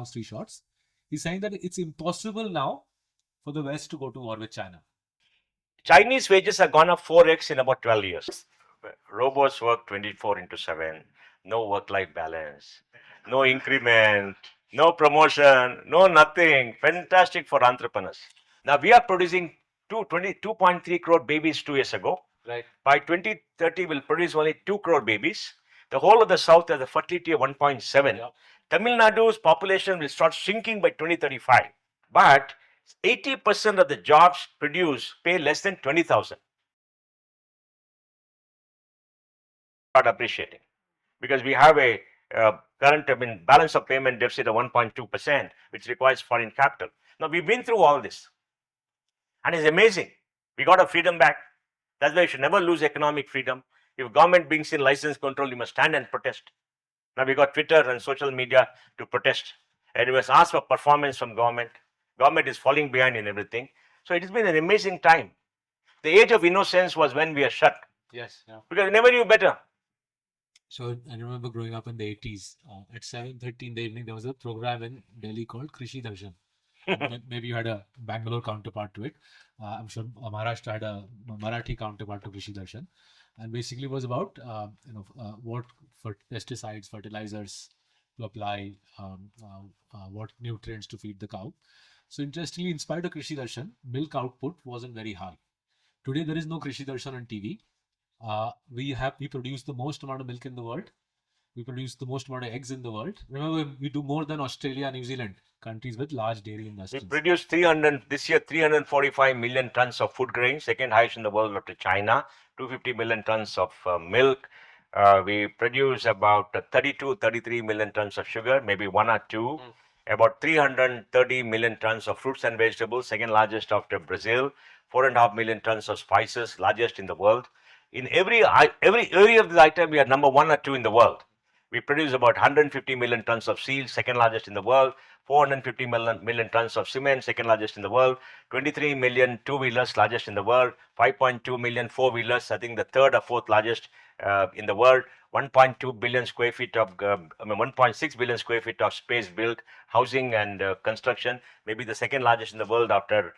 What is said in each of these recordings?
three shots. He's saying that it's impossible now for the West to go to war with China. Chinese wages have gone up 4x in about 12 years. Robots work 24/7, no work-life balance, no increment, no promotion, no nothing. Fantastic for entrepreneurs. Now we are producing 2.3 crore babies 2 years ago. Right. By 2030, we'll produce only 2 crore babies. The whole of the South has a fertility of 1.7. Yep. Tamil Nadu's population will start shrinking by 2035. But 80% of the jobs produced pay less than 20,000. Start appreciating because we have a current balance of payment deficit of 1.2%, which requires foreign capital. Now we've been through all this, and it's amazing. We got our freedom back. That's why you should never lose economic freedom. If government brings in license control, you must stand and protest. Now we got Twitter and social media to protest, and we must ask for performance from government. Government is falling behind in everything. So it has been an amazing time. The age of innocence was when we are shut. Yes. Yeah. Because we never knew better. So I remember growing up in the 80s. At 7:30 in the evening, there was a program in Delhi called Krishi Darshan. Maybe you had a Bangalore counterpart to it. I'm sure Maharashtra had a Marathi counterpart to Krishi Darshan, and basically was about what for pesticides, fertilizers to apply, what nutrients to feed the cow. So interestingly, in spite of Krishi Darshan, milk output wasn't very high. Today there is no Krishi Darshan on TV. We produce the most amount of milk in the world. We produce the most amount of eggs in the world. Remember, we do more than Australia, New Zealand, countries with large dairy industries. We produced 345 million tons of food grain, second highest in the world after China. 250 million tons of milk. We produce about 33 million tons of sugar, maybe one or two. About 330 million tons of fruits and vegetables, second largest after Brazil. 4.5 million tons of spices, largest in the world. In every area of this item, we are number one or two in the world. We produce about 150 million tons of steel, second largest in the world. 450 million tons of cement, second largest in the world. 23 million two-wheelers, largest in the world. 5.2 million four-wheelers, I think the third or fourth largest in the world. 1.2 billion square feet of, 1.6 billion square feet of space built, housing and construction, maybe the second largest in the world after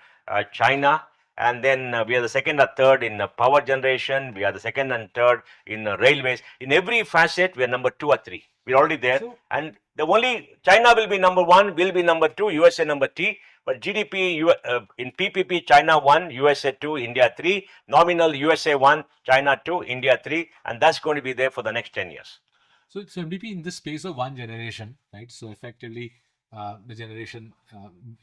China. And then we are the second or third in power generation. We are the second and third in railways. In every facet, we are number 2 or 3. We're already there. So, and the only China will be number 1, will be number 2, USA number 3. But GDP in PPP, China 1, USA 2, India 3. Nominal USA 1, China 2, India 3. And that's going to be there for the next 10 years. So it's MDP in the space of one generation, right? So effectively, the generation,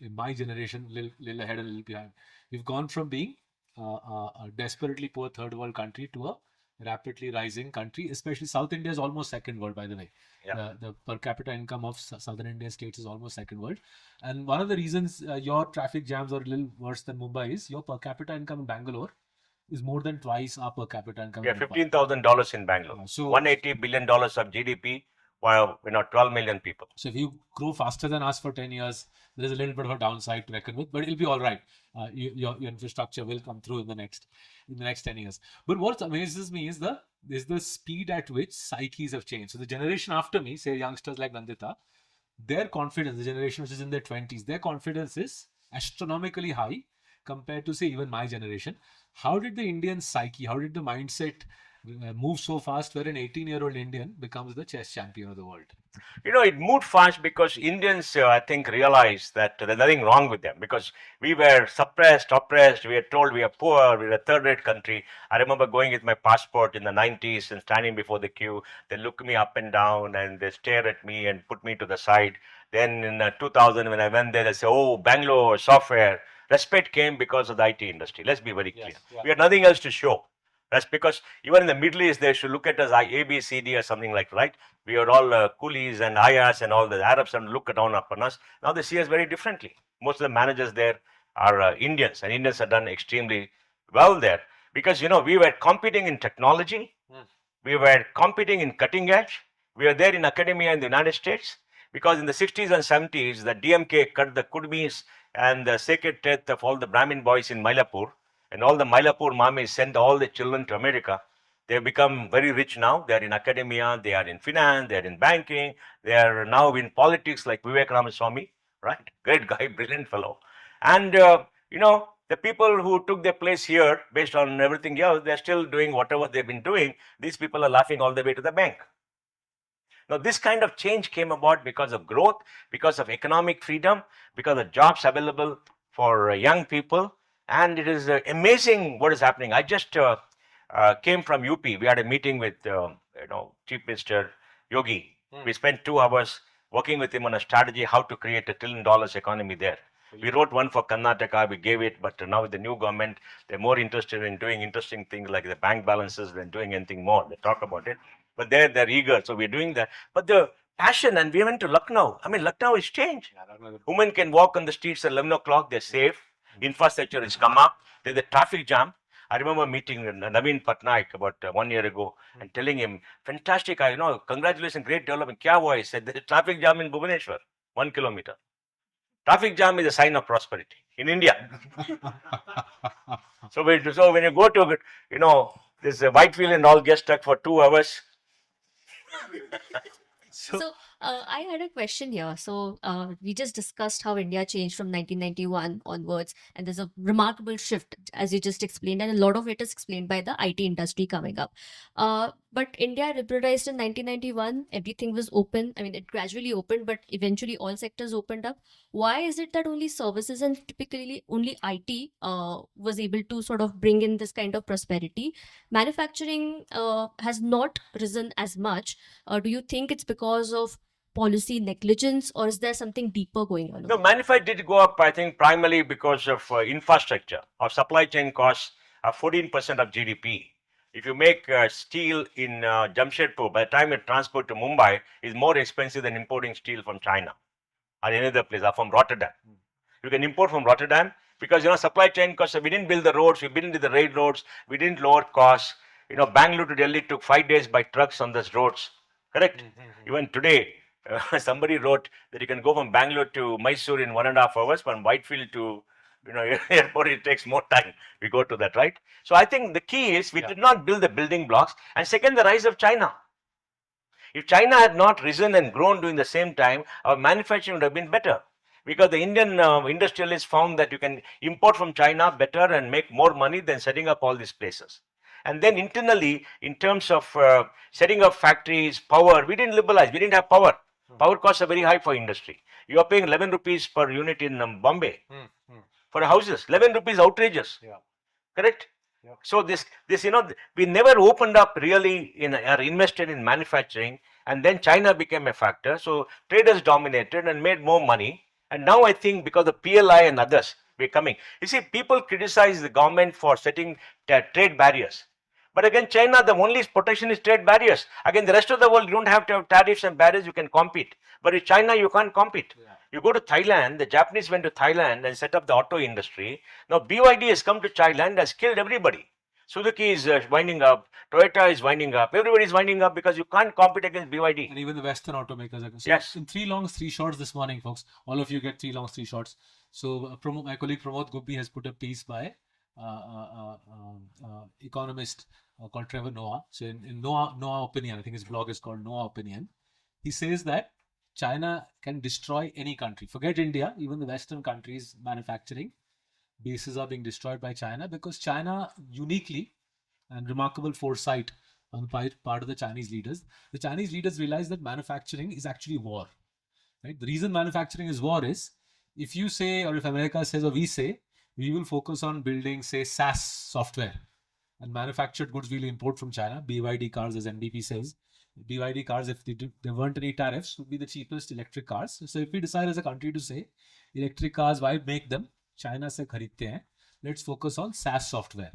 in my generation, little ahead and little behind. We've gone from being a desperately poor third world country to a rapidly rising country. Especially South India is almost second world, by the way. Yeah. The per capita income of Southern Indian states is almost second world. And one of the reasons your traffic jams are a little worse than Mumbai is your per capita income in Bangalore is more than twice our per capita income. Yeah, $15,000 in Bangalore. So $180 billion of GDP. While we're not 12 million people. So if you grow faster than us for 10 years, there is a little bit of a downside to reckon with, but it'll be all right. Your infrastructure will come through in the next 10 years. But what amazes me is the speed at which psyches have changed. So the generation after me, say youngsters like Nandita, their confidence, the generation which is in their 20s, their confidence is astronomically high compared to, say, even my generation. How did the Indian psyche, how did the mindset move so fast where an 18-year-old Indian becomes the chess champion of the world? It moved fast because Indians, I think, realized that there's nothing wrong with them because we were suppressed, oppressed. We were told we are poor, we're a third-rate country. I remember going with my passport in the 90s and standing before the queue. They look me up and down and they stare at me and put me to the side. Then in 2000, when I went there, they say, "Oh, Bangalore, software." Respect came because of the IT industry. Let's be very clear. Yes, yeah. We had nothing else to show. That's because even in the Middle East, they should look at us like A, B, C, D or something like that, right? We are all coolies and ayahs and all the Arabs and look down upon us. Now they see us very differently. Most of the managers there are Indians, and Indians have done extremely well there because, we were competing in technology. We were competing in cutting edge. We were there in academia in the United States because in the 60s and 70s, the DMK cut the kudmis and the sacred teeth of all the Brahmin boys in Mylapore. And all the Mylapore mummies sent all the children to America. They have become very rich now. They are in academia, they are in finance, they are in banking, they are now in politics like Vivek Ramaswamy, right? Great guy, brilliant fellow. And, the people who took their place here based on everything else, they're still doing whatever they've been doing. These people are laughing all the way to the bank. Now, this kind of change came about because of growth, because of economic freedom, because of jobs available for young people. And it is amazing what is happening. I just came from UP. We had a meeting with, Chief Minister Yogi. We spent 2 hours working with him on a strategy how to create $1 trillion economy there. We wrote one for Karnataka, we gave it, but now with the new government, they're more interested in doing interesting things like the bank balances than doing anything more. They talk about it, but they're eager, so we're doing that. But the passion, and we went to Lucknow. I mean, Lucknow has changed. Women can walk on the streets at 11 o'clock, they're safe. Infrastructure has come up. There's a traffic jam. I remember meeting Naveen Patnaik about 1 year ago and telling him, fantastic, congratulations, great development. Kya hua? He said, there's a traffic jam in Bhubaneswar, 1 kilometer. Traffic jam is a sign of prosperity in India. So when you go to, this Whitefield and all get stuck for 2 hours. So I had a question here. So we just discussed how India changed from 1991 onwards, and there's a remarkable shift, as you just explained, and a lot of it is explained by the IT industry coming up. But India liberalized in 1991. Everything was open. I mean, it gradually opened, but eventually all sectors opened up. Why is it that only services and typically only IT was able to sort of bring in this kind of prosperity? Manufacturing has not risen as much. Do you think it's because of policy negligence, or is there something deeper going on? No, manufacturing did go up, I think, primarily because of infrastructure. Our supply chain costs are 14% of GDP. If you make steel in Jamshedpur, by the time it transport to Mumbai, is more expensive than importing steel from China or any other place, or from Rotterdam. You can import from Rotterdam because supply chain costs. We didn't build the roads, we didn't do the railroads, we didn't lower costs. Bangalore to Delhi took 5 days by trucks on those roads. Correct. Even today, somebody wrote that you can go from Bangalore to Mysore in 1.5 hours. From Whitefield to airport, it takes more time. We go to that, right? So I think the key is we did not build the building blocks. And second, the rise of China. If China had not risen and grown during the same time, our manufacturing would have been better. Because the Indian industrialists found that you can import from China better and make more money than setting up all these places. And then internally, in terms of setting up factories, power, we didn't liberalize, we didn't have power. Power costs are very high for industry. You are paying 11 rupees per unit in Bombay for houses. 11 rupees outrageous. Correct? So this we never opened up really or invested in manufacturing, and then China became a factor. So traders dominated and made more money. And now I think because of PLI and others, we're coming. You see, people criticize the government for setting trade barriers. But again, China, the only protection is trade barriers. Again, the rest of the world, you don't have to have tariffs and barriers, you can compete. But with China, you can't compete. You go to Thailand, the Japanese went to Thailand and set up the auto industry. Now, BYD has come to Thailand, has killed everybody. Suzuki is winding up, Toyota is winding up, everybody is winding up because you can't compete against BYD. And even the Western automakers. So yes. In 3 longs, 3 shorts this morning, folks. All of you get 3 longs, 3 shorts. So my colleague Pramod Guppi has put a piece by economist called Trevor Noah. So in Noah Opinion, I think his blog is called Noah Opinion. He says that China can destroy any country. Forget India, even the Western countries' manufacturing bases are being destroyed by China because China uniquely and remarkable foresight on the part of the Chinese leaders. The Chinese leaders realize that manufacturing is actually war. Right? The reason manufacturing is war is if you say, or if America says, or we say, we will focus on building, say, SaaS software and manufactured goods we'll import from China. BYD cars, as NDP says, BYD cars, if there weren't any tariffs, would be the cheapest electric cars. So if we decide as a country to say, electric cars, why make them? China se kharidte hain. Let's focus on SaaS software.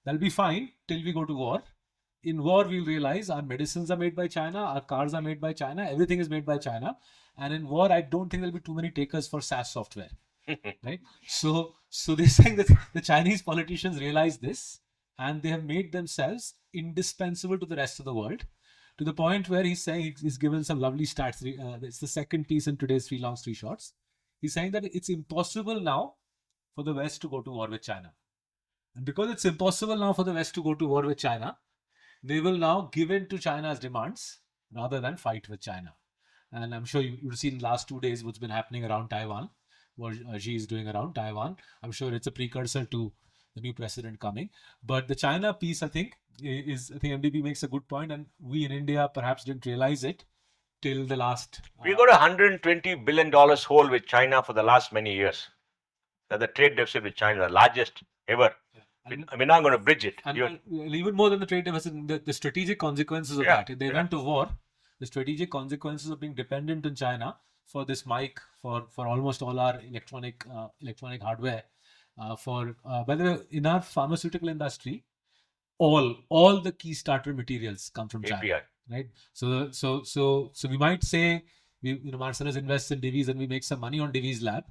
That'll be fine till we go to war. In war, we'll realize our medicines are made by China, our cars are made by China, everything is made by China. And in war, I don't think there'll be too many takers for SaaS software. Right? So they're saying that the Chinese politicians realize this and they have made themselves indispensable to the rest of the world, to the point where he's saying, he's given some lovely stats. It's the second piece in today's 3 longs, 3 shorts. He's saying that it's impossible now for the West to go to war with China. And because it's impossible now for the West to go to war with China, they will now give in to China's demands rather than fight with China. And I'm sure you've seen last 2 days what's been happening around Taiwan, what Xi is doing around Taiwan. I'm sure it's a precursor to the new president coming. But the China piece, I think MDB makes a good point, and we in India perhaps didn't realize it till the last. We got $120 billion hole with China for the last many years. That's the trade deficit with China, the largest ever. We're not going to bridge it. And even more than the trade deficit, the strategic consequences of that. If they went to war, the strategic consequences of being dependent on China for this mic, for almost all our electronic hardware, by the way, in our pharmaceutical industry, all the key starter materials come from China, API. right? So we might say Marcellus invests in Divi's and we make some money on Divi's lab,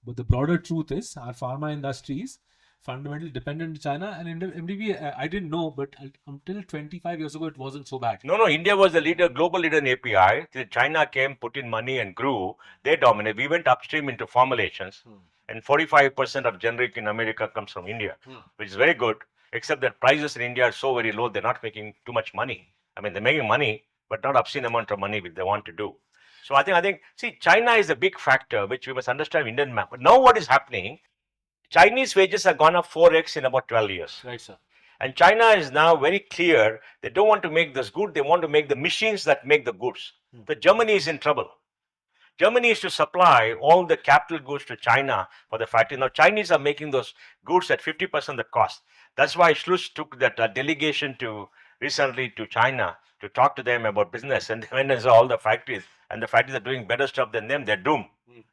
but the broader truth is our pharma industry is fundamentally dependent on China. And in MDB, I didn't know, but until 25 years ago, it wasn't so bad. No, India was the leader, global leader in API. Till China came, put in money and grew. They dominated. We went upstream into formulations, and 45% of generic in America comes from India, which is very good. Except that prices in India are so very low, they're not making too much money. I mean, they're making money, but not obscene amount of money which they want to do. So I think, see, China is a big factor which we must understand Indian map. But now what is happening? Chinese wages have gone up 4x in about 12 years. Right, sir. And China is now very clear. They don't want to make this good. They want to make the machines that make the goods. But Germany is in trouble. Germany is to supply all the capital goods to China for the factory. Now, Chinese are making those goods at 50% the cost. That's why Schluss took that delegation recently to China to talk to them about business. And when they saw all the factories, and the factories are doing better stuff than them, they're doomed.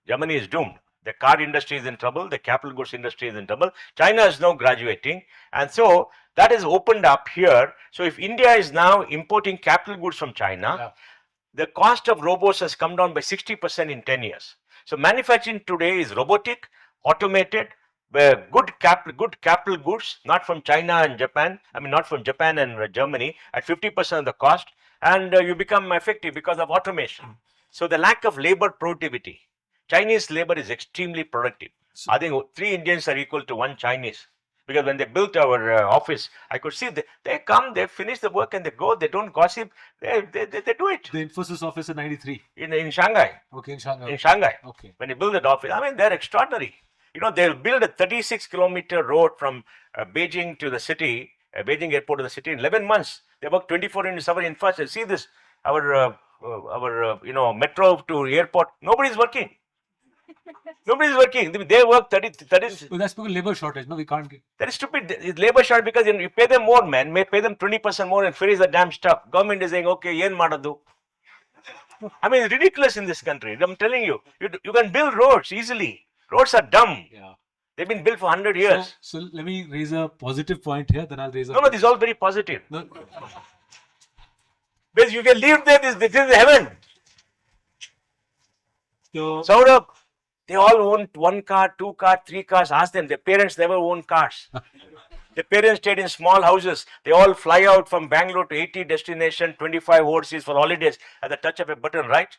Germany is doomed. The car industry is in trouble. The capital goods industry is in trouble. China is now graduating. And so that is opened up here. So if India is now importing capital goods from China, the cost of robots has come down by 60% in 10 years. So manufacturing today is robotic, automated, where good capital goods, not from China and Japan, not from Japan and Germany, at 50% of the cost, and you become effective because of automation. So the lack of labor productivity. Chinese labor is extremely productive. I think 3 Indians are equal to 1 Chinese. Because when they built our office, I could see they come, they finish the work and they go. They don't gossip. They do it. The Infosys office in '93. In Shanghai. Okay, in Shanghai. In Shanghai. Okay. When they build that office, they're extraordinary. They'll build a 36-kilometer road from Beijing to the city, Beijing airport to the city in 11 months. They work 24/7 infrastructure. See this, our metro to airport. Nobody's working. Nobody's working. They work 30. Well, that's because labor shortage. No, we can't get. That is stupid. It's labor shortage because you pay them more, man. May pay them 20% more and finish the damn stuff. Government is saying, okay, yen madadu. It's ridiculous in this country. I'm telling you, you can build roads easily. Roads are dumb. Yeah. They've been built for 100 years. So let me raise a positive point here. Then I'll raise a. No, this is all very positive. No. Because you can live there. This is heaven. So, Saurabh, they all own 1 car, 2 cars, 3 cars. Ask them. Their parents never owned cars. Their parents stayed in small houses. They all fly out from Bangalore to 80 destination, 25 overseas for holidays at the touch of a button, right?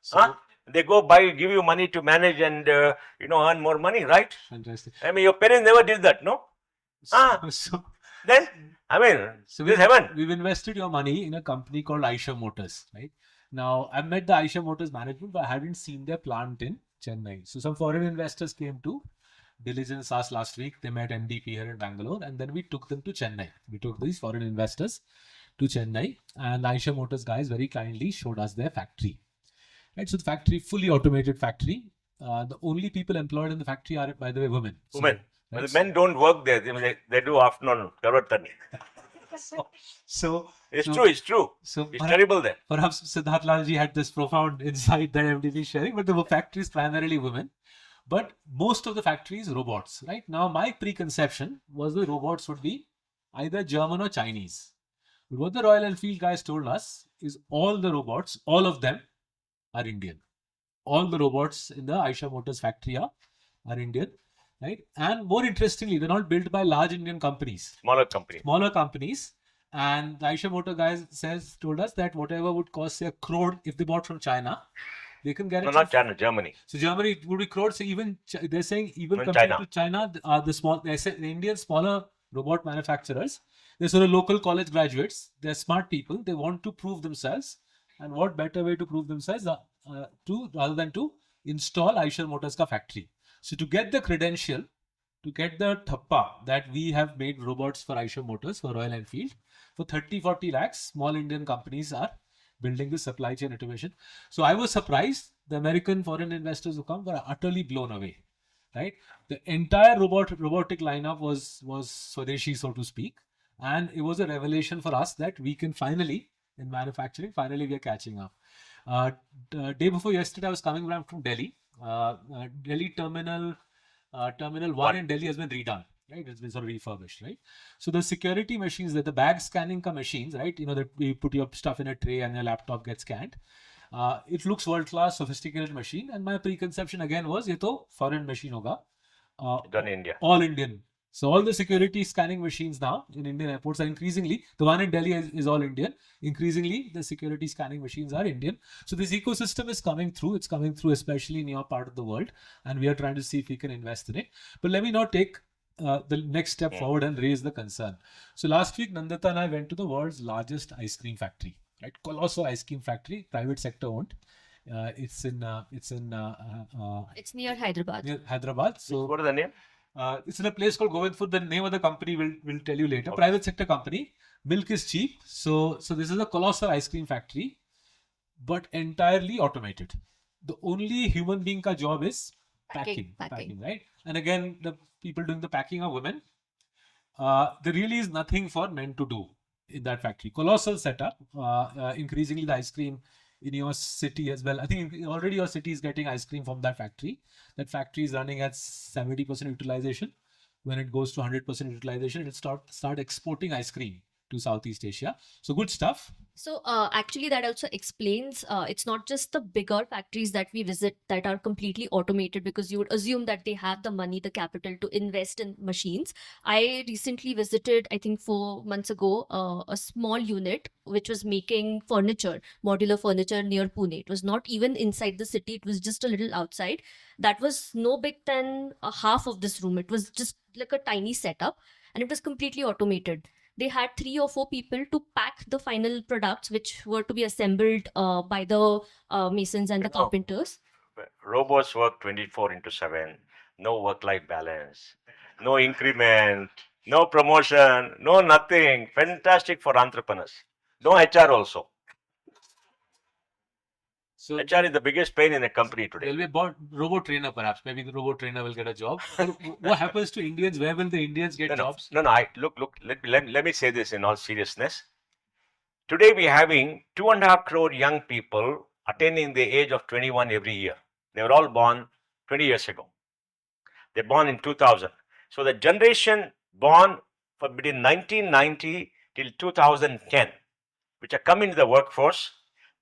so They go give you money to manage and earn more money, right? fantastic. Your parents never did that, no? So Then this is heaven. We've invested your money in a company called Eicher Motors, right? Now, I met the Eicher Motors management, but I hadn't seen their plant in Chennai. So some foreign investors came to diligence us last week. They met MDP here in Bangalore, and then we took them to Chennai. We took these foreign investors to Chennai, and the Eicher Motors guys very kindly showed us their factory. Right, so the factory, fully automated factory. The only people employed in the factory are, by the way, women. Women. Right? The men don't work there. They do afternoon. So it's true. So It's terrible there. Perhaps Siddharth Lalji had this profound insight that MDB is sharing, but the factory is primarily women. But most of the factory is robots, right? Now, my preconception was the robots would be either German or Chinese. But what the Royal Enfield guys told us is all the robots, all of them, are Indian. All the robots in the Eicher Motors factory are Indian, right? And more interestingly, they're not built by large Indian companies. Smaller companies. And the Eicher Motor guys told us that whatever would cost say a crore if they bought from China, they can get it. No, not China, Germany. So Germany would be crore. So they're saying even compared to China, the Indian smaller robot manufacturers They're sort of local college graduates. They're smart people. They want to prove themselves. And what better way to prove themselves rather than to install Eicher Motors ka factory. So to get the credential, to get the thappa that we have made robots for Eicher Motors, for Royal Enfield, for 30-40 lakhs, small Indian companies are building this supply chain automation. So I was surprised. The American foreign investors who come were utterly blown away. Right, the entire robotic lineup was Swadeshi, so to speak, and it was a revelation for us that we can finally, in manufacturing, finally we are catching up. Day before yesterday, I was coming back from Delhi. Delhi Terminal 1 in Delhi has been redone. Right, it's been sort of refurbished. Right, so the security machines, that the bag scanning machines, right, you know, that you put your stuff in a tray and your laptop gets scanned. It looks world-class, sophisticated machine, and my preconception again was, ये तो foreign machine होगा, Done in India. all Indian. So all the security scanning machines now in Indian airports are increasingly, the one in Delhi is all Indian. Increasingly, the security scanning machines are Indian. So this ecosystem is coming through. It's coming through, especially in your part of the world, and we are trying to see if we can invest in it. But let me now take the next step forward and raise the concern. So last week, Nandita and I went to the world's largest ice cream factory. Right, colossal ice cream factory, private sector owned. It's near Hyderabad. near Hyderabad. So What is the name? it's in a place called Govindpur. The name of the company will tell you later. Okay. Private sector company. Milk is cheap. So this is a colossal ice cream factory, but entirely automated. The only human being ka job is packing, right? And again, the people doing the packing are women. There really is nothing for men to do in that factory. Colossal setup. Increasingly, the ice cream in your city as well. I think already your city is getting ice cream from that factory. That factory is running at 70% utilization. When it goes to 100% utilization, it'll start exporting ice cream to Southeast Asia. So good stuff. So actually that also explains it's not just the bigger factories that we visit that are completely automated, because you would assume that they have the money, the capital to invest in machines. I recently visited, I think 4 months ago, a small unit which was making furniture, modular furniture near Pune. It was not even inside the city. It was just a little outside. That was no big than half of this room. It was just like a tiny setup, and it was completely automated. They had 3 or 4 people to pack the final products, which were to be assembled by the masons and the carpenters. Robots work 24/7. No work-life balance. No increment. No promotion. No nothing. Fantastic for entrepreneurs. No HR also. So HR is the biggest pain in a company today. There'll be a robot trainer, perhaps. Maybe the robot trainer will get a job. What happens to Indians? Where will the Indians get jobs? No. Look. Let me say this in all seriousness. Today we are having 2.5 crore young people attaining the age of 21 every year. They were all born 20 years ago. They're born in 2000. So the generation born from between 1990 till 2010, which are coming into the workforce,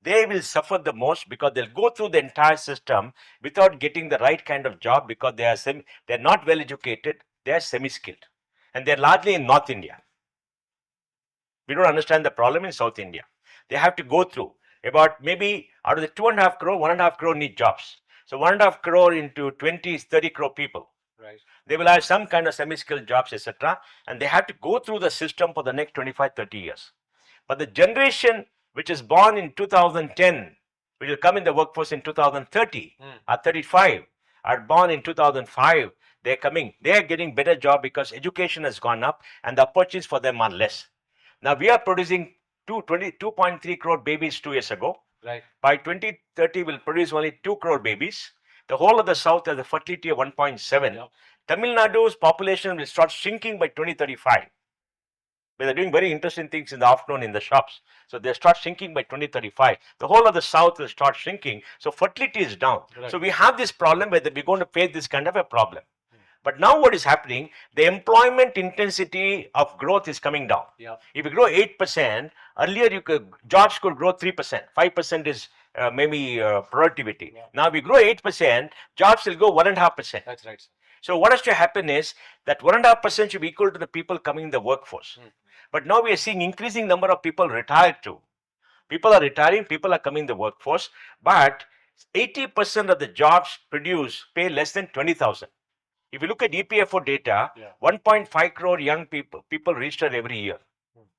they will suffer the most, because they'll go through the entire system without getting the right kind of job, because they're not well educated, they're semi-skilled, and they're largely in North India. We don't understand the problem in South India. They have to go through about, maybe out of the 2.5 crore, 1.5 crore need jobs. So 1.5 crore into 20 is 30 crore people. Right. They will have some kind of semi-skilled jobs, etc. And they have to go through the system for the next 25, 30 years. But the generation which is born in 2010, which will come in the workforce in 2030 or 35, are born in 2005, they're getting better job, because education has gone up and the opportunities for them are less. Now we are producing 2.3 crore babies 2 years ago. Right. By 2030, we'll produce only 2 crore babies. The whole of the South has a fertility of 1.7. Yep. Tamil Nadu's population will start shrinking by 2035. They're doing very interesting things in the afternoon in the shops. So they start shrinking by 2035. The whole of the South will start shrinking. So fertility is down. Right. So we have this problem where we're going to face this kind of a problem. But now what is happening, the employment intensity of growth is coming down. Yeah. If you grow 8%, earlier jobs could grow 3%. 5% is maybe productivity. Yeah. Now if you grow 8%, jobs will go 1.5%. That's right. So what has to happen is that 1.5% should be equal to the people coming in the workforce. But now we are seeing increasing number of people retired too. People are retiring, people are coming in the workforce, but 80% of the jobs produced pay less than 20,000. If you look at EPFO data, 1.5 crore young people register every year.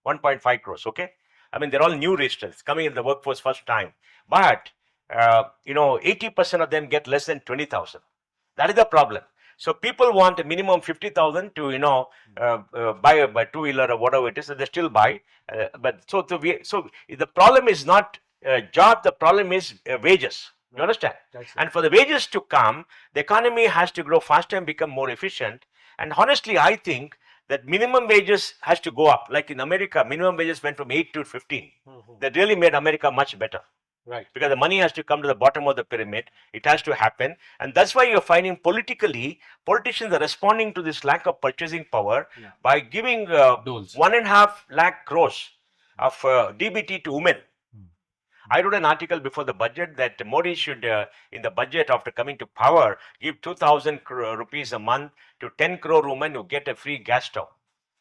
1.5 crores, okay? I mean, they're all new registrants coming in the workforce first time. But, 80% of them get less than 20,000. That is the problem. So people want a minimum 50,000 to, buy a two-wheeler or whatever it is, so they still buy. So the problem is not job, the problem is wages. You understand? And for the wages to come, the economy has to grow faster and become more efficient. And honestly, I think that minimum wages has to go up. Like in America, minimum wages went from 8 to 15. That really made America much better. Right. Because the money has to come to the bottom of the pyramid. It has to happen. And that's why you're finding politically, politicians are responding to this lack of purchasing power by giving Doles. 1.5 lakh crores of DBT to women. I wrote an article before the budget that Modi should, in the budget after coming to power, give 2,000 rupees a month to 10 crore women who get a free gas stove.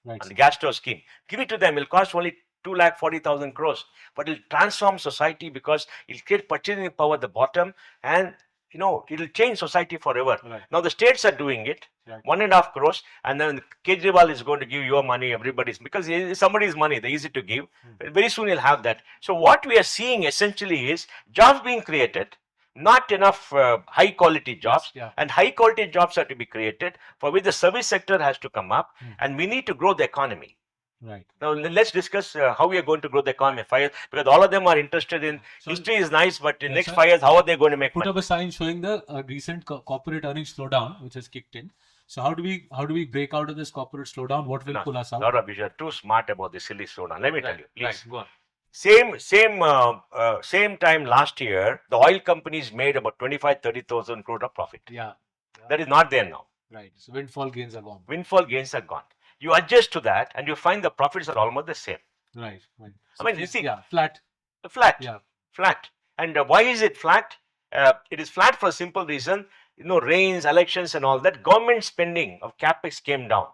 Right. On the gas stove scheme. Give it to them. It'll cost only 2,40,000 crores. But it'll transform society because it'll create purchasing power at the bottom and it'll change society forever. Right. Now the states are doing it. Right. 1.5 crores, and then Kejriwal is going to give your money, everybody's, because it's somebody's money, they're easy to give. Very soon you'll have that. So what we are seeing essentially is jobs being created, not enough high quality jobs, and high quality jobs have to be created, for which the service sector has to come up, and we need to grow the economy. Right. Now let's discuss how we are going to grow the economy in 5 years, because all of them are interested in history is nice, but in next 5 years, how are they going to make Put money? up a sign showing the recent corporate earnings slowdown, which has kicked in. So how do we break out of this corporate slowdown? What will pull us out? Saurabh, you are too smart about this silly slowdown. Let me tell you, please. Right. Go on. Same time last year, the oil companies made about 25-30,000 crore of profit. Yeah. That is not there now. Right. So windfall gains are gone. Windfall gains are gone. You adjust to that, and you find the profits are almost the same. Right. So I mean, you see, flat. Flat. Yeah. Flat. And why is it flat? It is flat for a simple reason. Rains, elections, and all that. Government spending of capex came down.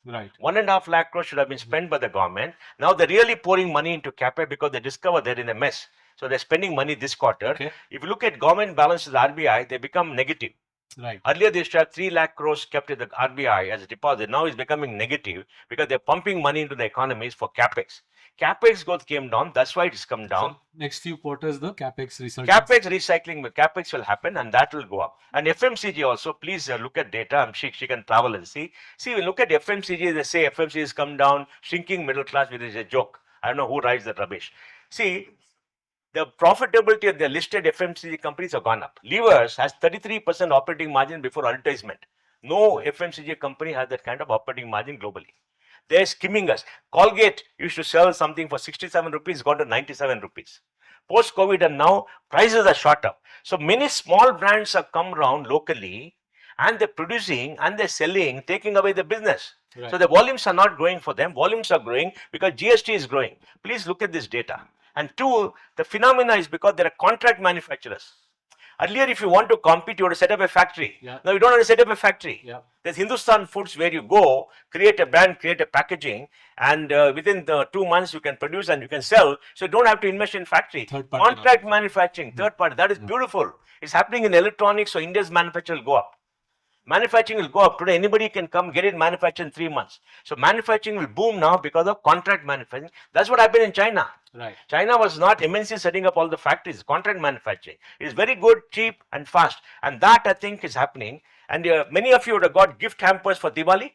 Right. 1.5 lakh crores should have been spent by the government. Now they're really pouring money into capex because they discover they're in a mess. So they're spending money this quarter. Okay. If you look at government balances RBI, they become negative. Right. Earlier, they used to have 3 lakh crores kept at the RBI as a deposit. Now it's becoming negative because they're pumping money into the economies for capex. Capex growth came down. That's why it's come down. So next few quarters, the capex research. Capex recycling with capex will happen, and that will go up. And FMCG also, please look at data. She can travel and see. See, we look at FMCG, they say FMCG has come down, shrinking middle class, which is a joke. I don't know who writes that rubbish. See, the profitability of the listed FMCG companies have gone up. Levers has 33% operating margin before advertisement. No FMCG company has that kind of operating margin globally. They're skimming us. Colgate used to sell something for 67 rupees, gone to 97 rupees. Post-COVID and now, prices are shot up. So many small brands have come around locally, and they're producing and they're selling, taking away the business. Right. So the volumes are not growing for them. Volumes are growing because GST is growing. Please look at this data. And two, the phenomena is because there are contract manufacturers. Earlier, if you want to compete, you have to set up a factory. Yeah. Now you don't have to set up a factory. Yeah. There's Hindustan Foods where you go, create a brand, create a packaging, and within the 2 months you can produce and you can sell. So you don't have to invest in factory. Contract manufacturing, third party, that is beautiful. It's happening in electronics, so India's manufacture will go up. Manufacturing will go up. Today, anybody can come get it manufactured in 3 months. So manufacturing will boom now because of contract manufacturing. That's what happened in China. Right. China was not MNC setting up all the factories, contract manufacturing. It is very good, cheap, and fast. And that, I think, is happening. And many of you would have got gift hampers for Diwali,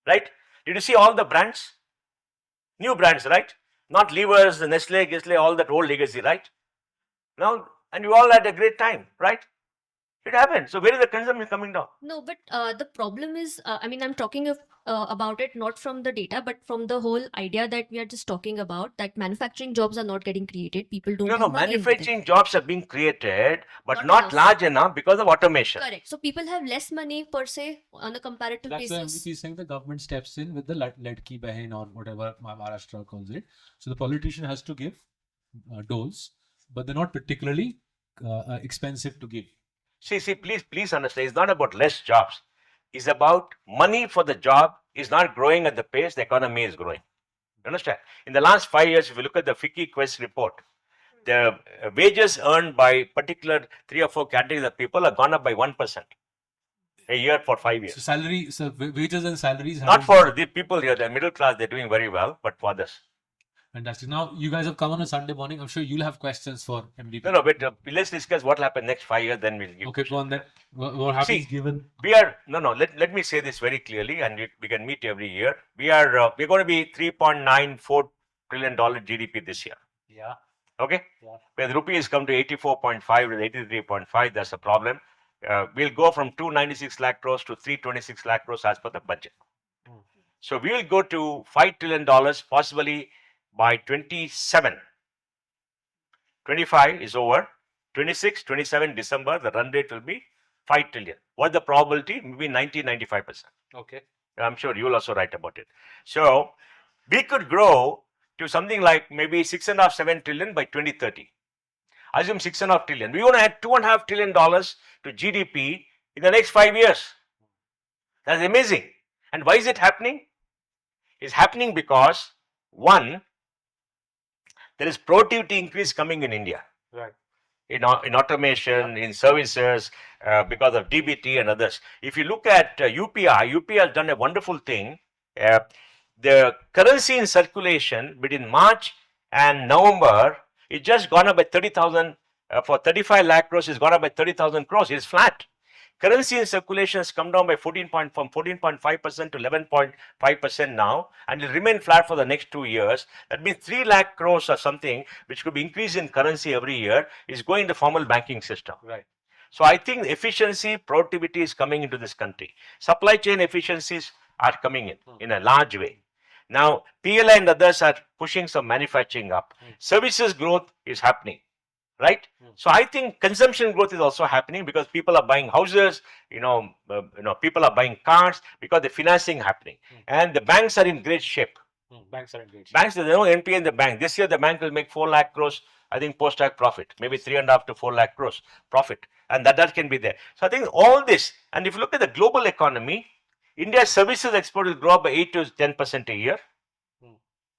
right? Did you see all the brands? New brands, right? Not Levers, Nestle, all that old legacy, right? Now, and you all had a great time, right? It happened. So where is the consumption coming down? No, but the problem is, I'm talking about it not from the data, but from the whole idea that we are just talking about, that manufacturing jobs are not getting created. People don't have money into them. Manufacturing jobs are being created, but not large enough because of automation. Correct. So people have less money per se on a comparative basis. That's why MVP is saying the government steps in with the Ladki Behin or whatever Maharashtra calls it. So the politician has to give doles, but they're not particularly expensive to give. See, please understand, it's not about less jobs. It's about money for the job is not growing at the pace the economy is growing. You understand? In the last 5 years, if you look at the FICCI Quest report, the wages earned by particular 3 or 4 categories of people have gone up by 1%. a year for 5 years. So wages and salaries. Not for the people here, the middle class, they're doing very well, but for others. Fantastic. Now you guys have come on a Sunday morning. I'm sure you'll have questions for MDP. No, but let's discuss what will happen next 5 years, then we'll give. Okay, go on then. What happens See, given? We are let me say this very clearly, and we can meet every year. We're going to be $3.94 trillion GDP this year. Yeah. Okay. Yeah. Where the rupee has come to 84.5 to 83.5, that's a problem. We'll go from 296 lakh crores to 326 lakh crores as per the budget. So we will go to $5 trillion possibly by 27. 25 is over. 26, 27 December, the run rate will be 5 trillion. What's the probability? Maybe 90-95%. Okay. I'm sure you will also write about it. So we could grow to something like maybe 6.5-7 trillion by 2030. Assume 6.5 trillion. We want to add $2.5 trillion to GDP in the next 5 years. That's amazing. And why is it happening? It's happening because, one, there is productivity increase coming in India. Right. In automation, in services, because of DBT and others. If you look at UPI has done a wonderful thing. The currency in circulation between March and November is just gone up by 30,000. For 35 lakh crores, it's gone up by 30,000 crores. It is flat. Currency in circulation has come down by from 14.5% to 11.5% now, and will remain flat for the next 2 years. That means 3 lakh crores or something, which could be increased in currency every year, is going to formal banking system. Right. So I think efficiency, productivity is coming into this country. Supply chain efficiencies are coming in a large way. Now, PLI and others are pushing some manufacturing up. Services growth is happening. Right. So I think consumption growth is also happening because people are buying houses, people are buying cars because the financing happening, and the banks are in great shape. Banks are engaged. Banks, there's no NPA in the bank. This year the bank will make 4 lakh crores, I think, post-tax profit, maybe 3.5 to 4 lakh crores profit, and that can be there. So I think all this, and if you look at the global economy, India's services export will grow up by 8 to 10% a year.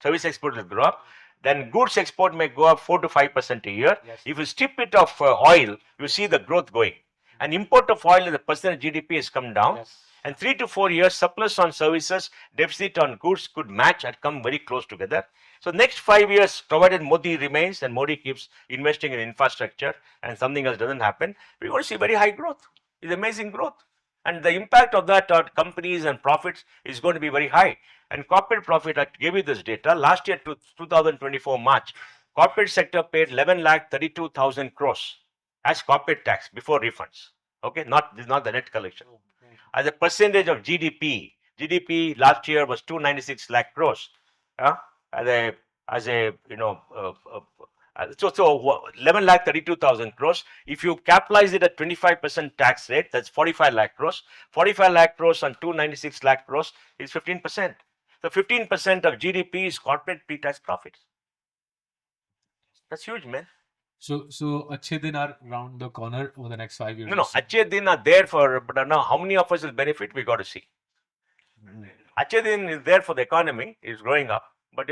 Service export will grow up. Then goods export may go up 4 to 5% a year. Yes. If you strip it of oil, you see the growth going. And import of oil as a percent of GDP has come down. Yes. And 3 to 4 years, surplus on services, deficit on goods could match and come very close together. So next 5 years, provided Modi remains and Modi keeps investing in infrastructure and something else doesn't happen, we're going to see very high growth. It's amazing growth. And the impact of that on companies and profits is going to be very high. And corporate profit, I gave you this data. Last year, 2024 March, corporate sector paid 11,32,000 crores as corporate tax before refunds. Okay, this is not the net collection. As a percentage of GDP last year was 296 lakh crores. So 11,32,000 crores. If you capitalize it at 25% tax rate, that's 45 lakh crores. 45 lakh crores on 296 lakh crores is 15%. So 15% of GDP is corporate pre-tax profits. That's huge, man. So Achhe Din are round the corner over the next 5 years. No, Achhe Din are there but now how many of us will benefit? We got to see. Achhe Din is there for the economy, is growing up, but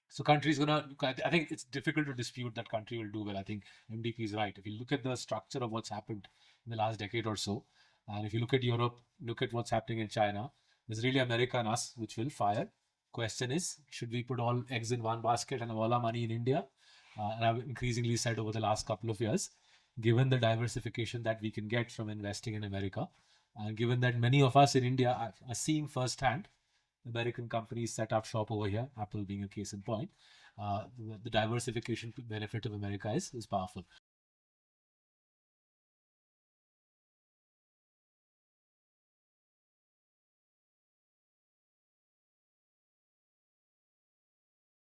So country's gonna. I think it's difficult to dispute that country will do well. I think MDP is right. If you look at the structure of what's happened in the last decade or so, and if you look at Europe, look at what's happening in China, there's really America and us which will fire. Question is, should we put all eggs in one basket and all our money in India? And I've increasingly said over the last couple of years, given the diversification that we can get from investing in America, and given that many of us in India are seeing firsthand American companies set up shop over here, Apple being a case in point, the diversification benefit of America is powerful.